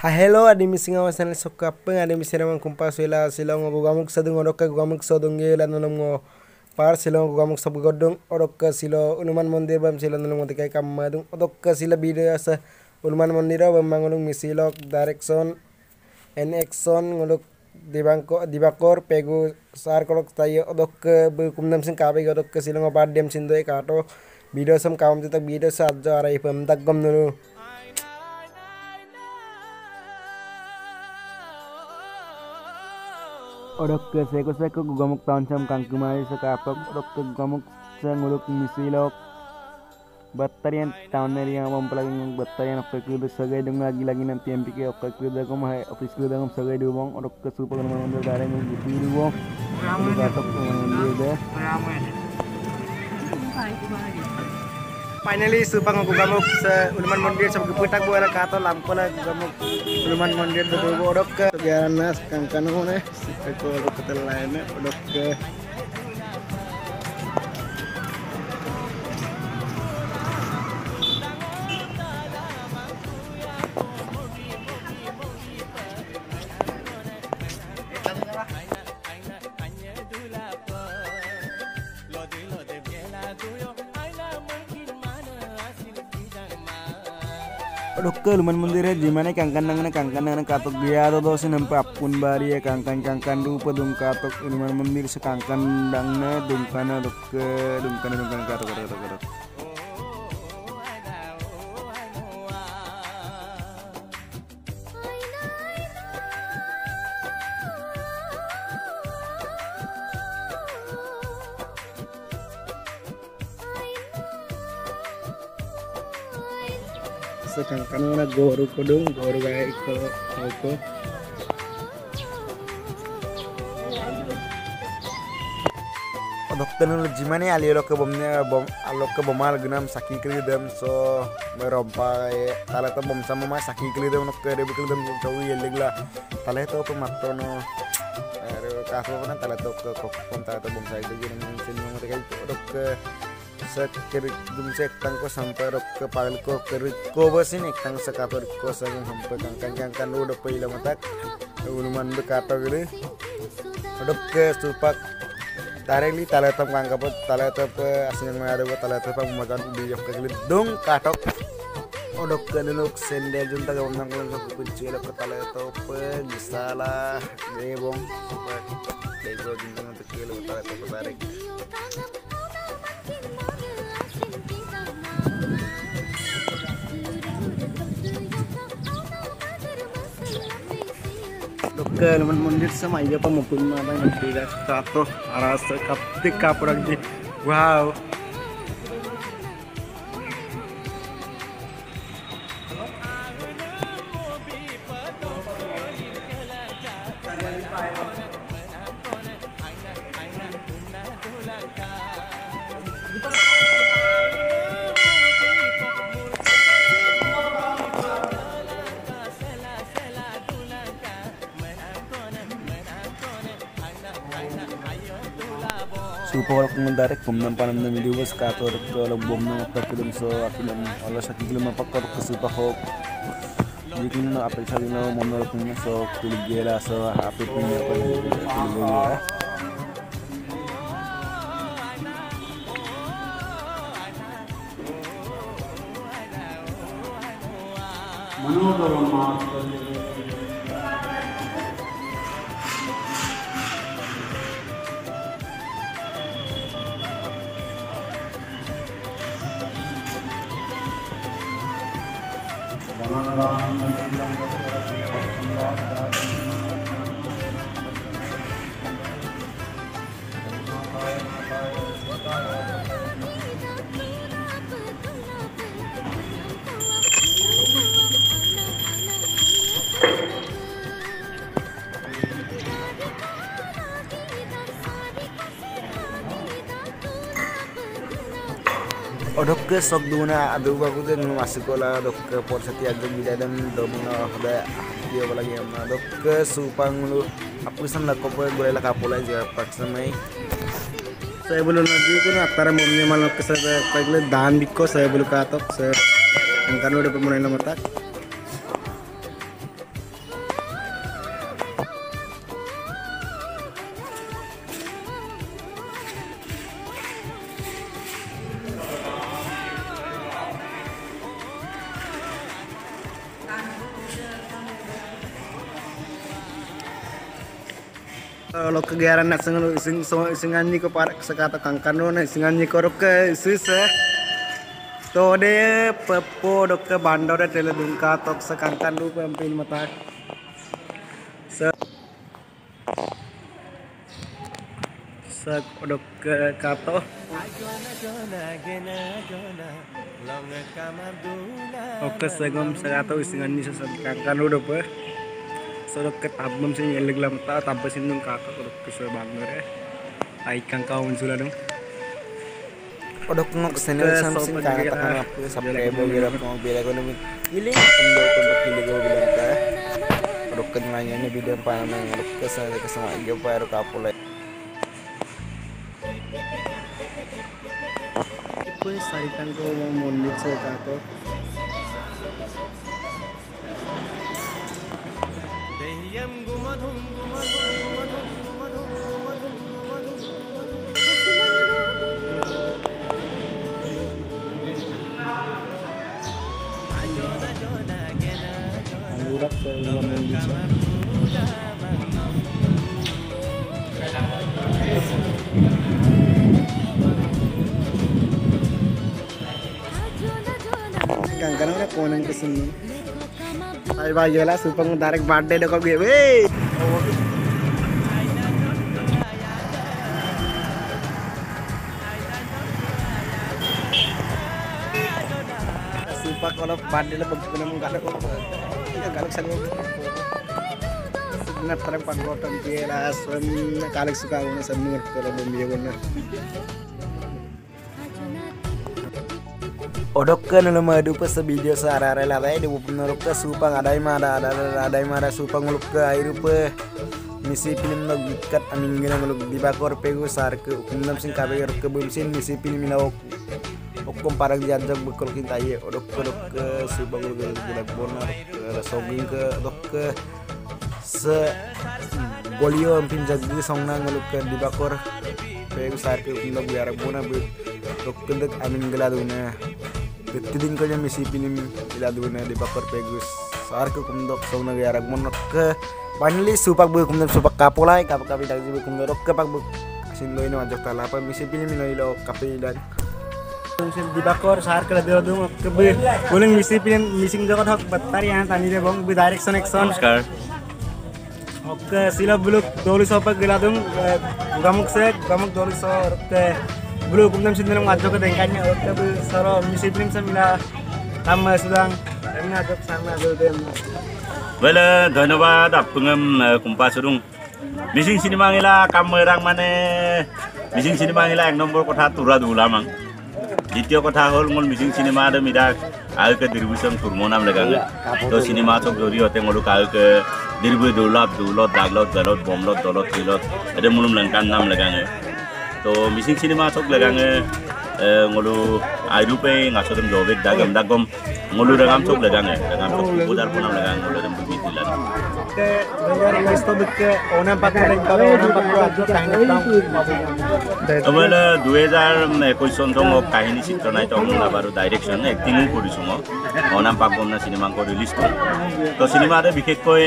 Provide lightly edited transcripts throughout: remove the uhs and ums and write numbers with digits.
Hello, adi missing awas channel sokapeng adi missing namang kumpas sila silong gugamuk sadung odok ke gugamuk sadung gila nolong par silong gugamuk sab godong odok ke silo Hनुमान मंदिर bam silo nolong mati kai kamadung odok ke sila video asa Hनुमान मंदिर bam mangolong misilok direction and action ngolok dibakor pegu sar kolok tayo odok ke kumnam sing kabe odok ke silong obat dem sindo kato video sam kaum tak video sa aja arai pam tak gom nulu odok ke seko gugamuk tahun sam kangkumai sekapok odok ke gugamuk nguluk misilok battarian tahun neri yang mempelagi battarian apa itu sebagai dong lagi nanti yang pikir apa itu dah kamu hai office itu dah kamu sebagai dua odok ke super mengambil darah yang gitu dua katok mengambil deh finally supang gugamuk Hनुमान मंदिर सब putak buat kato lampu lah gugamuk Hनुमान मंदिर berdua odok ke biarnas kangkan mana seko odok ke lainnya odok ke odok ke Hनुमान मंदिर है जिमाने kangkan katok dia atau dosen nampak apun bari ya kangkan rupa dong katok Hनुमान मंदिर sekangkan dangna dongkana odok ke dongkana katok sekangkan mana goru kodong goru gaya iko odok tenul jimane alok ke bomnya alok ke bomal genam saki kelidam so merompai tala to bom sama mas saki kelidam nok ke debu kelidam cawi yeligla tala to pematono kaso kan tala to ke kokon tala to bom sai degi nang sini mo tekai odok ke sekirik dumsek tangko sampai rok ke palko keriko basin tang sekator ko sang sampai kangkan udah pila matak Hनुमान berkata gini odok ke supak tareli talatam kangkapot talatam asing ada buat talatam pemakan di jok ke dong katok odok ke nunuk sendel junta gawang nang kulon kunci elok ke talatam bisa lah gebong dego junta untuk kilo talatam tarik ke Hनुमान मंदिर sama iya pemukul mana yang tidak tato aras kaptik kaprak di wow Supaya kalau mendarik kumnam panam na video bos kator kalau bom na pagkudum so akilam wala sa kikilam mapakor kesupa ko jikin na apel sa dino monol kunya so tuligela so happy punya ko tuligela Manodorama odok ke sok duna adu bagus dan masuk kola odok ke por setiap jam di dalam domino udah dia lagi yang odok ke supang lu aku sana kopo gue lah kapula aja paksa mai saya belum lagi kan antara momnya malah ke saya pagle dan biko saya belum katok saya kan udah pemain nomor tak lo kegiatan nak sengan ni ko para sekata kangkano na sengan ni ko ke suse to de pepo dok ke bandar de tele dungka tok sekangkan du pempin mata se dok ke kato oke segom sekata sengan ni sekangkan du dope sodok ke tabam sing eleg lam ta tabba sindung kaka kodok ke se bandar aikang kaun sula dong odok ngok channel samsing kana takana subscribe bilang ko bilang ko namin iling untuk pilih ko bilang ka odok kenanya ni video pa nang odok kasama iyo pa ro kapula ipo saritan ko monit sa kato deyam gumadhum Burak sa ilang dito. Kangkana na konang kesini. Ay bagela supang direct birthday dako gue. Wey. Supak kalau birthday la baguna mong gala ko. Kalak sa na parang pagbotan pera son kalak suka una sa nur pero bumbiyo na odok ke nalo madu pa sa video sa arare la dai de bupnor ka supang adai mara supang uluk ke airu pe misi film no gikat aming gina muluk di bakor pegu sar ke umnam sing kabe ke bumsin misi film na hukum parang jajak bekol kita ye odok ke subang uluk gila bonar soging ke dok ke se golio ampin jagi songna ngaluk ke di bakor pegu sar ke umnam biara bona be dok kendek amin gila duna ketiding ko misi film gila duna di bakor pegu sar ke kumdok songna biara bona ke panli supak be kumdok supak kapolai kapi dagi be kumdok ke pak be sindo ini wajak tala apa misi film ini lo kapilan di bakor sahar ke ladeo dung ke boleh missing jokot hok batari yang tani de bong be direction action namaskar oke sila buluk dolu sopak gila dung gamuk dolu so ke buluk kumdam sindang ajok ke dengkanya oke be saro misi film samila tam sudang emna ajok sama do dem bela ধন্যবাদ apungam kumpa sudung missing cinema ngila kamerang mane missing cinema ngila ek nomor kotha tura dula mang দ্বিতীয় কথা হল মোৰ মিচিং cinema দ মিডাক আলকে distribution ফুরমনাম লাগাঙ্গে তো cinema চক জৰিয়তে মোলক আলকে দিৰবৈ দৌলত দাগলত জালত বমলত দলত তিলত এতে মুলুম লংকান নাম লাগাঙ্গে তো মিচিং cinema Chak লাগাঙ্গে ngolu airupe ngasodem jobek dagam ngolu dagam chok lagange dagam chok budar punam lagang ngolu dem bitilan ke dengar isto bekke onam pakare kalo onam pakro ajjo kahini tang amala 2021 son thong kahini chitronai tong nabaru direction acting korisu mo onam pakom na cinema ko release ko to cinema de bikhekkoi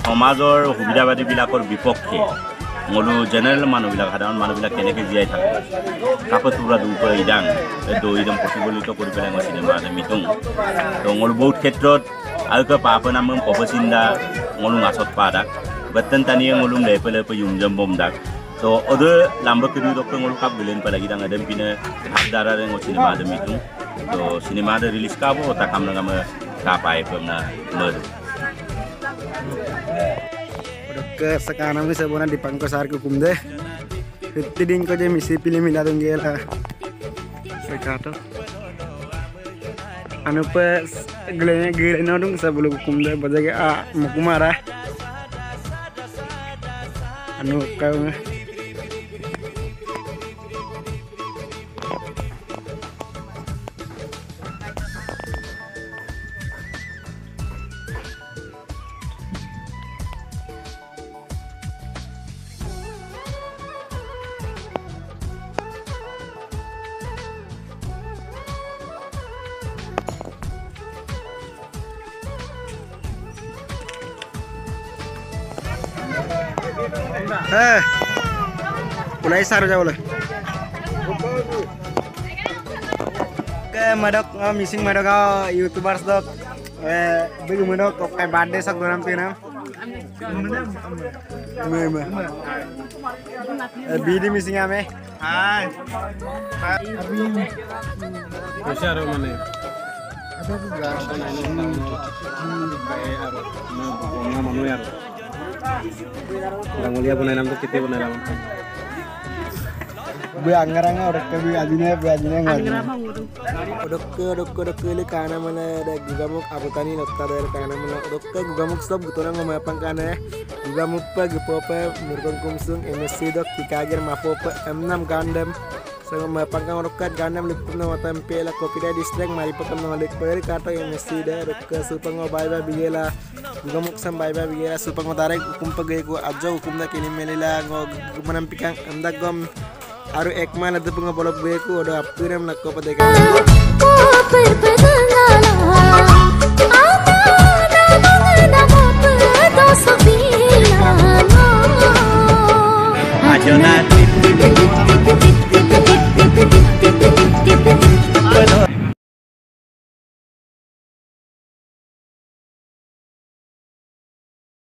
সমাজৰ সুবিধাবাদী বিলাকৰ বিপক্ষে ngolu general manubilak hadaron manubilak keneke jiai thak kapatura dupa idang do idam possibility kori pelang cinema ade mitung to ngolu বহুত ক্ষেত্ৰত alka papa namum popasinda ngolu ngasot padak batan tani ngolu lepele pe yumjam bomdak to ode lamba kedu dok ngolu kap bilen palagi dang adem pina habdara ngo cinema ade mitung to cinema ade release kabo takam ngam kapai pemna mer ke sekarang ini sebenarnya di pangkosar ke kumde tiding ko je misi film ila dong gela sekato anu pe gele dong sebelum kumde bajaga a mukumara anu kau Ulai saru jauh lah. Oke, madok missing madok YouTubers dok. Bagi madok oke birthday sak dalam tinam. Bidi missing ame. Hai. Besar mana? Ada juga. Manuel. Orang mulia punai nam tu kita punai nam. Be anggaranga udah ke ajunya udah ke le kana mana ada gugamuk abutani nokta dari kana mana udah ke gugamuk stop gutorang ngomapang kana gugamuk pa gupopa murkon kumsung MSC dok tikager mapopa M6 gandam so ngomapang kan udah ke gandam lipum na matampe la kopida district mari pakam na lek peri kato MSC da udah ke supang baiba bigela gugamuk sam baiba bigela supang tarik hukum pagay ko adjo hukum na kini melila ngo gumanampikan amdagom Aru ekman ada pengabolok beku udah apiram nak kau pada kan. Ajo nanti